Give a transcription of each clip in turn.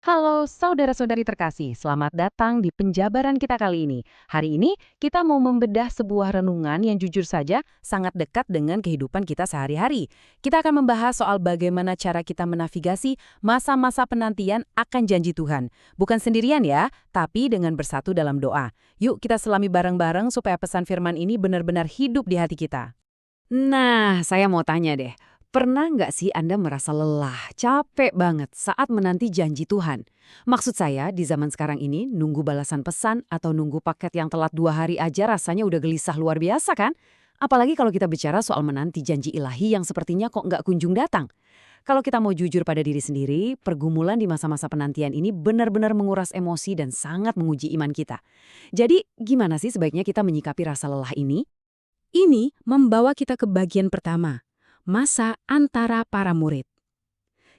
Halo saudara-saudari terkasih, selamat datang di penjabaran kita kali ini. Hari ini kita mau membedah sebuah renungan yang jujur saja sangat dekat dengan kehidupan kita sehari-hari. Kita akan membahas soal bagaimana cara kita menavigasi masa-masa penantian akan janji Tuhan. Bukan sendirian ya, tapi dengan bersatu dalam doa. Yuk kita selami bareng-bareng supaya pesan firman ini benar-benar hidup di hati kita. Nah, saya mau tanya deh, pernah nggak sih Anda merasa lelah, capek banget saat menanti janji Tuhan? Maksud saya, di zaman sekarang ini, nunggu balasan pesan atau nunggu paket yang telat 2 hari aja rasanya udah gelisah luar biasa kan? Apalagi kalau kita bicara soal menanti janji ilahi yang sepertinya kok nggak kunjung datang. Kalau kita mau jujur pada diri sendiri, pergumulan di masa-masa penantian ini benar-benar menguras emosi dan sangat menguji iman kita. Jadi, gimana sih sebaiknya kita menyikapi rasa lelah ini? Ini membawa kita ke bagian pertama, masa antara para murid.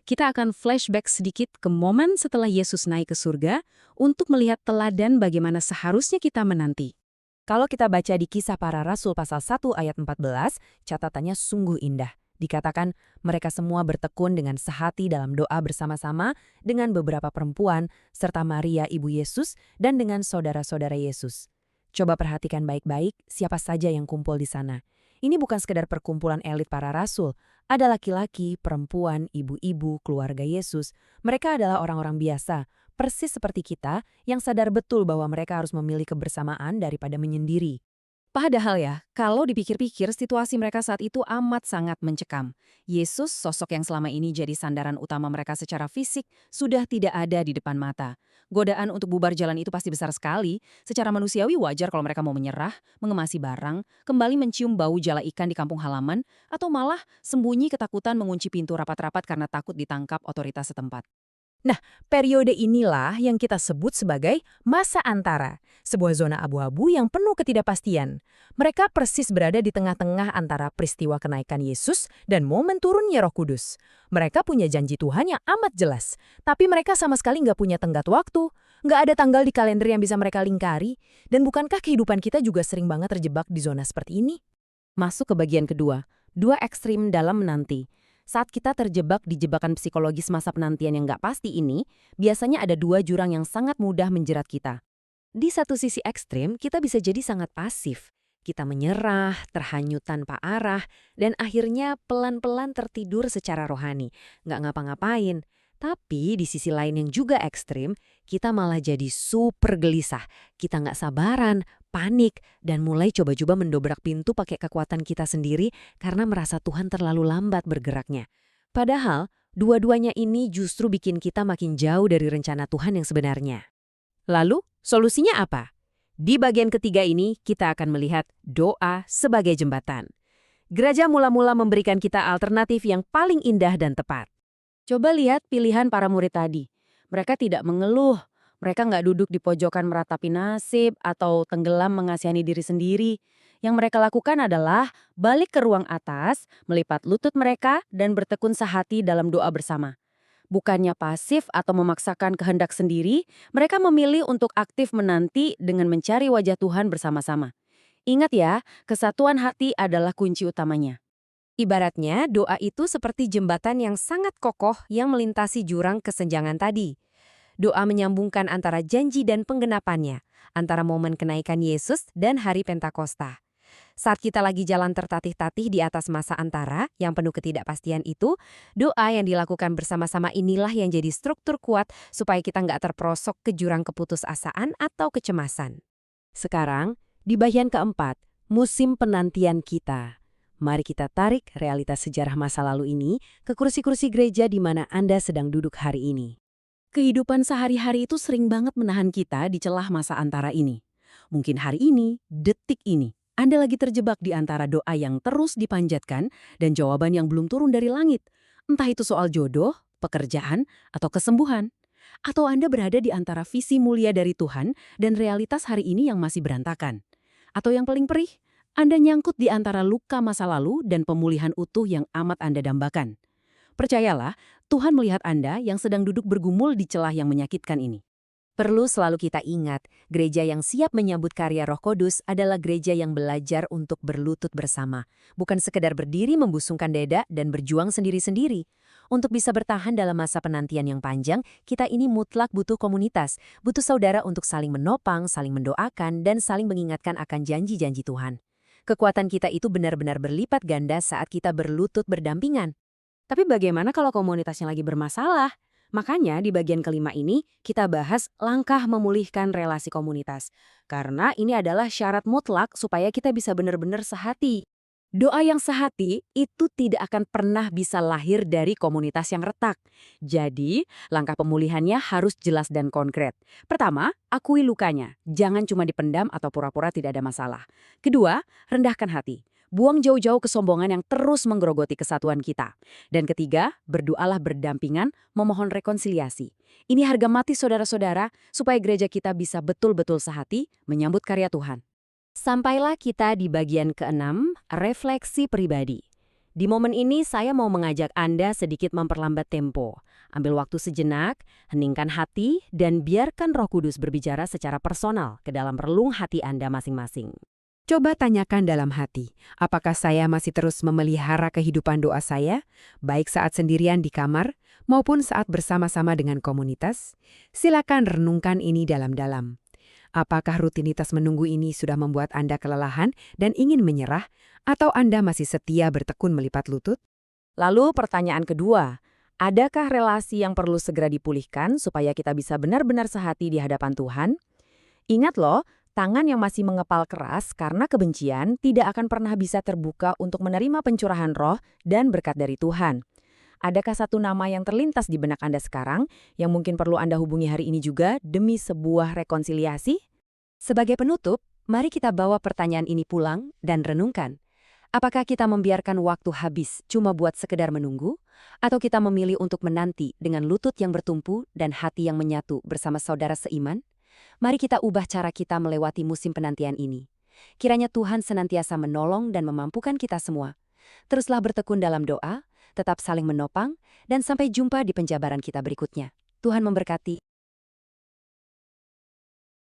Kita akan flashback sedikit ke momen setelah Yesus naik ke surga untuk melihat teladan bagaimana seharusnya kita menanti. Kalau kita baca di Kisah Para Rasul pasal 1 ayat 14, catatannya sungguh indah. Dikatakan mereka semua bertekun dengan sehati dalam doa bersama-sama dengan beberapa perempuan, serta Maria ibu Yesus dan dengan saudara-saudara Yesus. Coba perhatikan baik-baik siapa saja yang kumpul di sana. Ini bukan sekedar perkumpulan elit para rasul. Ada laki-laki, perempuan, ibu-ibu, keluarga Yesus. Mereka adalah orang-orang biasa, persis seperti kita yang sadar betul bahwa mereka harus memilih kebersamaan daripada menyendiri. Padahal ya, kalau dipikir-pikir situasi mereka saat itu amat sangat mencekam. Yesus, sosok yang selama ini jadi sandaran utama mereka secara fisik, sudah tidak ada di depan mata. Godaan untuk bubar jalan itu pasti besar sekali. Secara manusiawi wajar kalau mereka mau menyerah, mengemasi barang, kembali mencium bau jala ikan di kampung halaman, atau malah sembunyi ketakutan mengunci pintu rapat-rapat karena takut ditangkap otoritas setempat. Nah, periode inilah yang kita sebut sebagai masa antara, sebuah zona abu-abu yang penuh ketidakpastian. Mereka persis berada di tengah-tengah antara peristiwa kenaikan Yesus dan momen turunnya Roh Kudus. Mereka punya janji Tuhan yang amat jelas, tapi mereka sama sekali nggak punya tenggat waktu, nggak ada tanggal di kalender yang bisa mereka lingkari, dan bukankah kehidupan kita juga sering banget terjebak di zona seperti ini? Masuk ke bagian kedua, dua ekstrim dalam menanti. Saat kita terjebak di jebakan psikologis masa penantian yang nggak pasti ini, biasanya ada dua jurang yang sangat mudah menjerat kita. Di satu sisi ekstrim, kita bisa jadi sangat pasif. Kita menyerah, terhanyut tanpa arah, dan akhirnya pelan-pelan tertidur secara rohani. Nggak ngapa-ngapain. Tapi di sisi lain yang juga ekstrim, kita malah jadi super gelisah. Kita nggak sabaran, panik, dan mulai coba-coba mendobrak pintu pakai kekuatan kita sendiri karena merasa Tuhan terlalu lambat bergeraknya. Padahal, dua-duanya ini justru bikin kita makin jauh dari rencana Tuhan yang sebenarnya. Lalu, solusinya apa? Di bagian ketiga ini, kita akan melihat doa sebagai jembatan. Gereja mula-mula memberikan kita alternatif yang paling indah dan tepat. Coba lihat pilihan para murid tadi. Mereka tidak mengeluh. Mereka nggak duduk di pojokan meratapi nasib atau tenggelam mengasihani diri sendiri. Yang mereka lakukan adalah balik ke ruang atas, melipat lutut mereka, dan bertekun sehati dalam doa bersama. Bukannya pasif atau memaksakan kehendak sendiri, mereka memilih untuk aktif menanti dengan mencari wajah Tuhan bersama-sama. Ingat ya, kesatuan hati adalah kunci utamanya. Ibaratnya, doa itu seperti jembatan yang sangat kokoh yang melintasi jurang kesenjangan tadi. Doa menyambungkan antara janji dan penggenapannya, antara momen kenaikan Yesus dan hari Pentakosta. Saat kita lagi jalan tertatih-tatih di atas masa antara yang penuh ketidakpastian itu, doa yang dilakukan bersama-sama inilah yang jadi struktur kuat supaya kita nggak terperosok ke jurang keputusasaan atau kecemasan. Sekarang, di bagian keempat, musim penantian kita. Mari kita tarik realitas sejarah masa lalu ini ke kursi-kursi gereja di mana Anda sedang duduk hari ini. Kehidupan sehari-hari itu sering banget menahan kita di celah masa antara ini. Mungkin hari ini, detik ini, Anda lagi terjebak di antara doa yang terus dipanjatkan dan jawaban yang belum turun dari langit. Entah itu soal jodoh, pekerjaan, atau kesembuhan. Atau Anda berada di antara visi mulia dari Tuhan dan realitas hari ini yang masih berantakan. Atau yang paling perih, Anda nyangkut di antara luka masa lalu dan pemulihan utuh yang amat Anda dambakan. Percayalah, Tuhan melihat Anda yang sedang duduk bergumul di celah yang menyakitkan ini. Perlu selalu kita ingat, gereja yang siap menyambut karya Roh Kudus adalah gereja yang belajar untuk berlutut bersama, bukan sekedar berdiri membusungkan dada dan berjuang sendiri-sendiri. Untuk bisa bertahan dalam masa penantian yang panjang, kita ini mutlak butuh komunitas, butuh saudara untuk saling menopang, saling mendoakan, dan saling mengingatkan akan janji-janji Tuhan. Kekuatan kita itu benar-benar berlipat ganda saat kita berlutut berdampingan. Tapi bagaimana kalau komunitasnya lagi bermasalah? Makanya di bagian kelima ini kita bahas langkah memulihkan relasi komunitas. Karena ini adalah syarat mutlak supaya kita bisa benar-benar sehati. Doa yang sehati itu tidak akan pernah bisa lahir dari komunitas yang retak. Jadi, langkah pemulihannya harus jelas dan konkret. Pertama, akui lukanya. Jangan cuma dipendam atau pura-pura tidak ada masalah. Kedua, rendahkan hati. Buang jauh-jauh kesombongan yang terus menggerogoti kesatuan kita. Dan ketiga, berdoalah berdampingan, memohon rekonsiliasi. Ini harga mati saudara-saudara supaya gereja kita bisa betul-betul sehati menyambut karya Tuhan. Sampailah kita di bagian keenam, refleksi pribadi. Di momen ini saya mau mengajak Anda sedikit memperlambat tempo. Ambil waktu sejenak, heningkan hati, dan biarkan Roh Kudus berbicara secara personal ke dalam relung hati Anda masing-masing. Coba tanyakan dalam hati, apakah saya masih terus memelihara kehidupan doa saya, baik saat sendirian di kamar maupun saat bersama-sama dengan komunitas? Silakan renungkan ini dalam-dalam. Apakah rutinitas menunggu ini sudah membuat Anda kelelahan dan ingin menyerah, atau Anda masih setia bertekun melipat lutut? Lalu pertanyaan kedua, adakah relasi yang perlu segera dipulihkan supaya kita bisa benar-benar sehati di hadapan Tuhan? Ingat loh, tangan yang masih mengepal keras karena kebencian tidak akan pernah bisa terbuka untuk menerima pencurahan roh dan berkat dari Tuhan. Adakah satu nama yang terlintas di benak Anda sekarang yang mungkin perlu Anda hubungi hari ini juga demi sebuah rekonsiliasi? Sebagai penutup, mari kita bawa pertanyaan ini pulang dan renungkan. Apakah kita membiarkan waktu habis cuma buat sekedar menunggu? Atau kita memilih untuk menanti dengan lutut yang bertumpu dan hati yang menyatu bersama saudara seiman? Mari kita ubah cara kita melewati musim penantian ini. Kiranya Tuhan senantiasa menolong dan memampukan kita semua. Teruslah bertekun dalam doa, tetap saling menopang, dan sampai jumpa di penjabaran kita berikutnya. Tuhan memberkati.